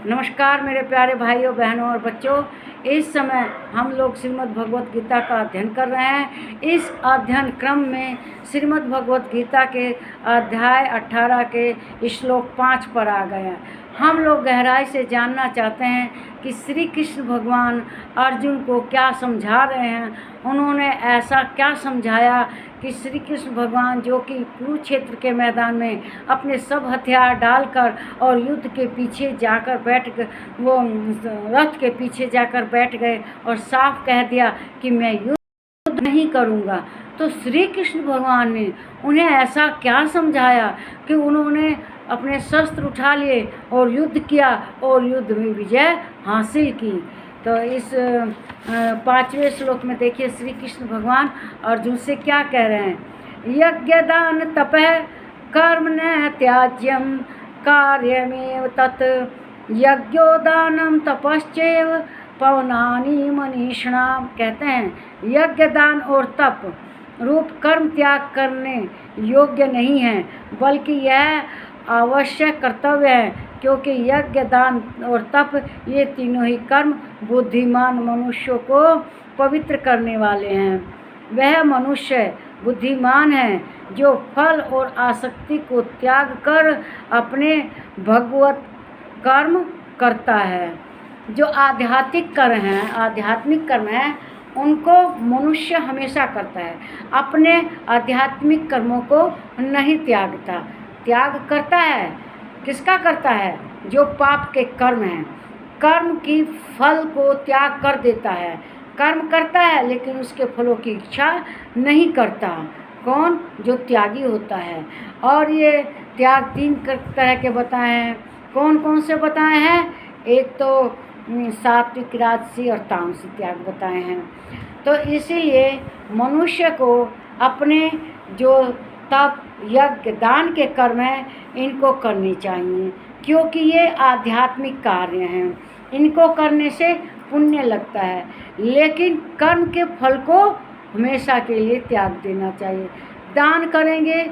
नमस्कार मेरे प्यारे भाइयों बहनों और बच्चों। इस समय हम लोग श्रीमद् भगवत गीता का अध्ययन कर रहे हैं। इस अध्ययन क्रम में श्रीमद् भगवत गीता के अध्याय 18 के श्लोक 5 पर आ गए हैं। हम लोग गहराई से जानना चाहते हैं कि श्री कृष्ण भगवान अर्जुन को क्या समझा रहे हैं। उन्होंने ऐसा क्या समझाया कि श्री कृष्ण भगवान जो कि कुरुक्षेत्र के मैदान में अपने सब हथियार डालकर और युद्ध के पीछे जाकर वो रथ के पीछे जाकर बैठ गए और साफ कह दिया कि मैं युद्ध नहीं करूँगा। तो श्री कृष्ण भगवान ने उन्हें ऐसा क्या समझाया कि उन्होंने अपने शस्त्र उठा लिए और युद्ध किया और युद्ध में विजय हासिल की। तो इस 5वें श्लोक में देखिए श्री कृष्ण भगवान अर्जुन से क्या कह रहे हैं। यज्ञदान तपः कर्म न त्याज्यम कार्यमेव तत् यज्ञोदानम तपश्चैव पवनानि मनीषिणाम। कहते हैं यज्ञ दान और तप रूप कर्म त्याग करने योग्य नहीं है, बल्कि यह आवश्यक कर्तव्य है, क्योंकि यज्ञ दान और तप ये तीनों ही कर्म बुद्धिमान मनुष्यों को पवित्र करने वाले हैं। वह मनुष्य बुद्धिमान है जो फल और आसक्ति को त्याग कर अपने भगवत कर्म करता है। जो आध्यात्मिक कर्म हैं उनको मनुष्य हमेशा करता है, अपने आध्यात्मिक कर्मों को नहीं त्यागता। त्याग करता है, किसका करता है? जो पाप के कर्म हैं, कर्म की फल को त्याग कर देता है। कर्म करता है लेकिन उसके फलों की इच्छा नहीं करता। कौन? जो त्यागी होता है। और ये त्याग 3 तरह के बताए हैं। कौन कौन से बताए हैं? एक तो सात्विक, राजसी और तामसी त्याग बताए हैं। तो इसीलिए मनुष्य को अपने जो तप, यज्ञ, दान के कर्म हैं इनको करनी चाहिए, क्योंकि ये आध्यात्मिक कार्य हैं। इनको करने से पुण्य लगता है, लेकिन कर्म के फल को हमेशा के लिए त्याग देना चाहिए। दान करेंगे